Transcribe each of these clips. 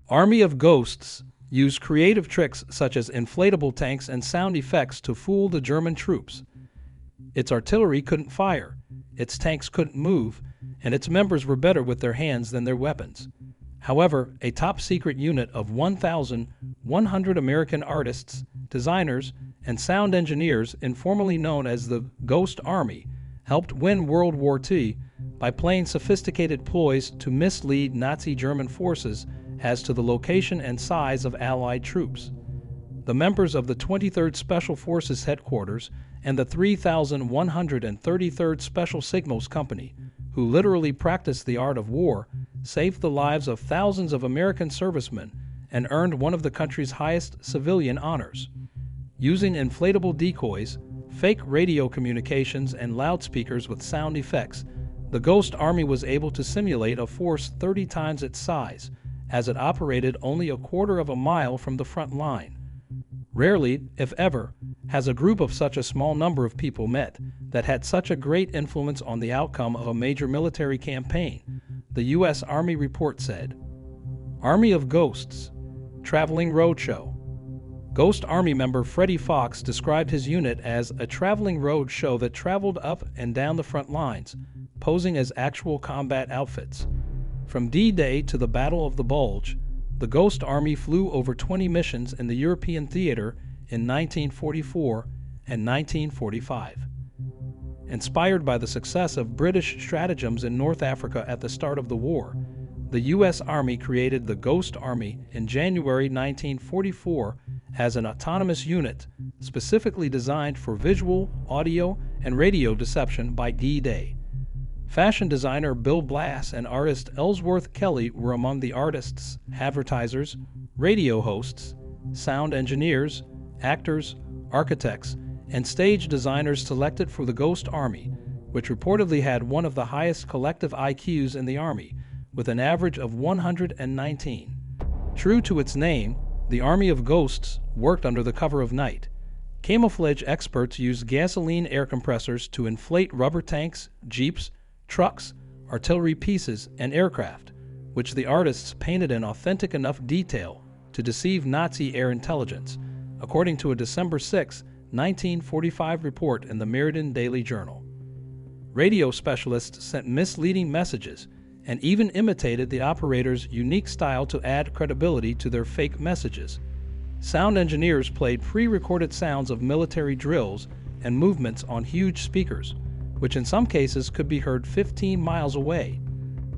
Army of Ghosts used creative tricks such as inflatable tanks and sound effects to fool the German troops. Its artillery couldn't fire, its tanks couldn't move, and its members were better with their hands than their weapons. However, a top-secret unit of 1,100 American artists, designers, and sound engineers, informally known as the Ghost Army, helped win World War II by playing sophisticated ploys to mislead Nazi German forces as to the location and size of Allied troops. The members of the 23rd Special Forces Headquarters and the 3,133rd Special Signals Company, who literally practiced the art of war, saved the lives of thousands of American servicemen and earned one of the country's highest civilian honors. Using inflatable decoys, fake radio communications, and loudspeakers with sound effects, the Ghost Army was able to simulate a force 30 times its size, as it operated only a quarter of a mile from the front line. Rarely, if ever, has a group of such a small number of people met that had such a great influence on the outcome of a major military campaign, the U.S. Army report said. Army of Ghosts, Traveling Roadshow. Ghost Army member Freddie Fox described his unit as a traveling road show that traveled up and down the front lines, posing as actual combat outfits. From D-Day to the Battle of the Bulge, the Ghost Army flew over 20 missions in the European theater in 1944 and 1945. Inspired by the success of British stratagems in North Africa at the start of the war, the U.S. Army created the Ghost Army in January 1944 as an autonomous unit specifically designed for visual, audio, and radio deception by D-Day. Fashion designer Bill Blass and artist Ellsworth Kelly were among the artists, advertisers, radio hosts, sound engineers, actors, architects, and stage designers selected for the Ghost Army, which reportedly had one of the highest collective IQs in the Army, with an average of 119. True to its name, the Army of Ghosts worked under the cover of night. Camouflage experts used gasoline air compressors to inflate rubber tanks, jeeps, trucks, artillery pieces, and aircraft, which the artists painted in authentic enough detail to deceive Nazi air intelligence, according to a December 6, 1945 report in the Meriden Daily Journal. Radio specialists sent misleading messages and even imitated the operators' unique style to add credibility to their fake messages. Sound engineers played pre-recorded sounds of military drills and movements on huge speakers, which in some cases could be heard 15 miles away.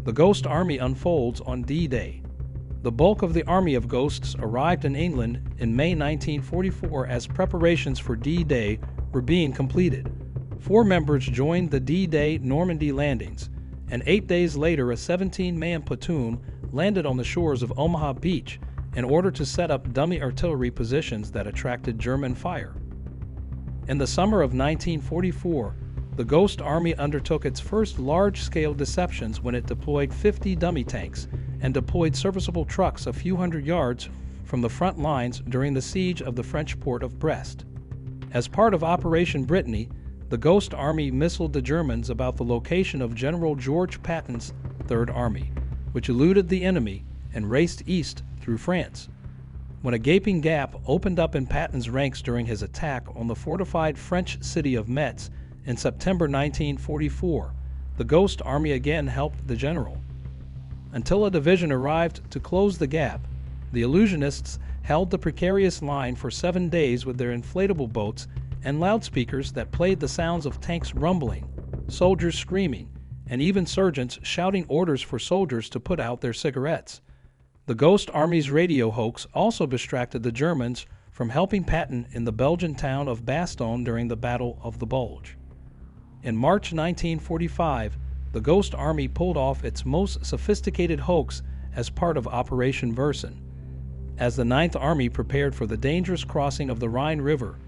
The Ghost Army unfolds on D-Day. The bulk of the Army of Ghosts arrived in England in May 1944 as preparations for D-Day were being completed. 4 members joined the D-Day Normandy landings, and 8 days later a 17-man platoon landed on the shores of Omaha Beach in order to set up dummy artillery positions that attracted German fire. In the summer of 1944, the Ghost Army undertook its first large-scale deceptions when it deployed 50 dummy tanks and deployed serviceable trucks a few hundred yards from the front lines during the siege of the French port of Brest. As part of Operation Brittany, the Ghost Army missiled the Germans about the location of General George Patton's Third Army, which eluded the enemy and raced east through France. When a gaping gap opened up in Patton's ranks during his attack on the fortified French city of Metz in September 1944, the Ghost Army again helped the general. Until a division arrived to close the gap, the illusionists held the precarious line for 7 days with their inflatable boats and loudspeakers that played the sounds of tanks rumbling, soldiers screaming, and even sergeants shouting orders for soldiers to put out their cigarettes. The Ghost Army's radio hoax also distracted the Germans from helping Patton in the Belgian town of Bastogne during the Battle of the Bulge. In March 1945, the Ghost Army pulled off its most sophisticated hoax as part of Operation Versen. As the Ninth Army prepared for the dangerous crossing of the Rhine River,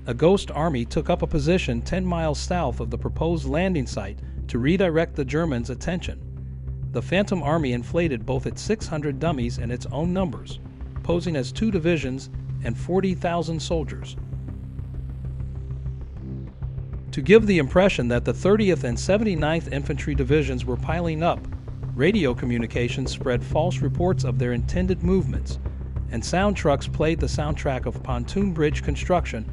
a Ghost Army took up a position 10 miles south of the proposed landing site to redirect the Germans' attention. The Phantom Army inflated both its 600 dummies and its own numbers, posing as 2 divisions and 40,000 soldiers. To give the impression that the 30th and 79th Infantry Divisions were piling up, Radio communications spread false reports of their intended movements, and sound trucks played the soundtrack of pontoon bridge construction,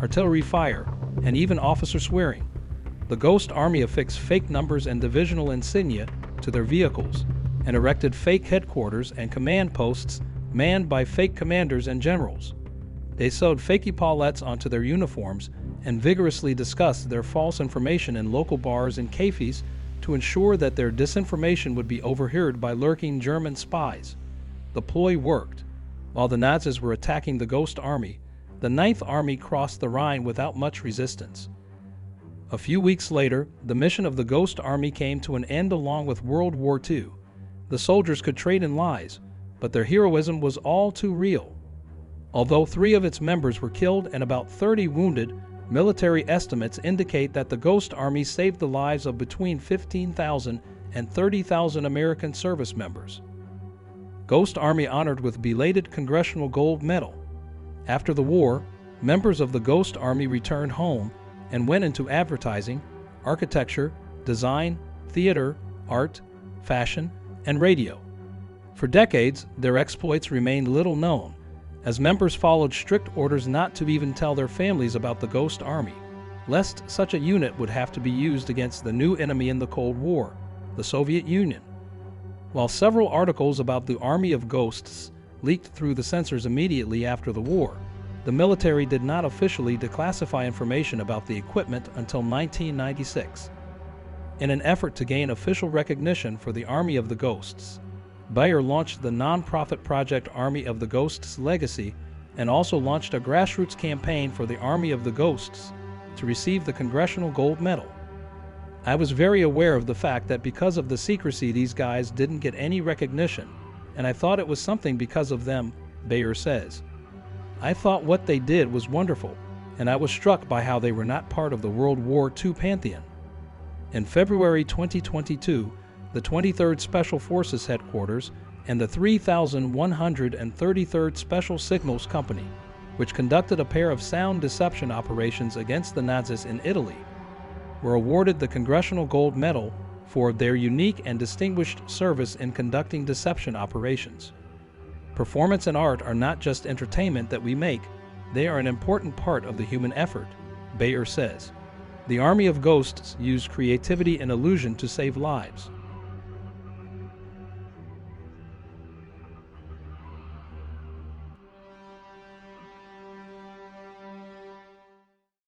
artillery fire, and even officer swearing. The Ghost Army affixed fake numbers and divisional insignia to their vehicles, and erected fake headquarters and command posts manned by fake commanders and generals. They sewed fake epaulettes onto their uniforms and vigorously discussed their false information in local bars and cafes to ensure that their disinformation would be overheard by lurking German spies. The ploy worked. While the Nazis were attacking the Ghost Army, the Ninth Army crossed the Rhine without much resistance. A few weeks later, the mission of the Ghost Army came to an end along with World War II. The soldiers could trade in lies, but their heroism was all too real. Although 3 of its members were killed and about 30 wounded, military estimates indicate that the Ghost Army saved the lives of between 15,000 and 30,000 American service members. Ghost Army honored with belated Congressional Gold Medal. After the war, members of the Ghost Army returned home and went into advertising, architecture, design, theater, art, fashion, and radio. For decades, their exploits remained little known, as members followed strict orders not to even tell their families about the Ghost Army, lest such a unit would have to be used against the new enemy in the Cold War, the Soviet Union. While several articles about the Army of Ghosts leaked through the censors immediately after the war, the military did not officially declassify information about the equipment until 1996. In an effort to gain official recognition for the Army of the Ghosts, Bayer launched the non-profit project Army of the Ghosts Legacy and also launched a grassroots campaign for the Army of the Ghosts to receive the Congressional Gold Medal. I was very aware of the fact that because of the secrecy these guys didn't get any recognition, and I thought it was something because of them, Bayer says. I thought what they did was wonderful, and I was struck by how they were not part of the World War II pantheon. In February 2022, the 23rd Special Forces Headquarters and the 3,133rd Special Signals Company, which conducted a pair of sound deception operations against the Nazis in Italy, were awarded the Congressional Gold Medal for their unique and distinguished service in conducting deception operations. Performance and art are not just entertainment that we make, they are an important part of the human effort, Bayer says. The Army of Ghosts used creativity and illusion to save lives.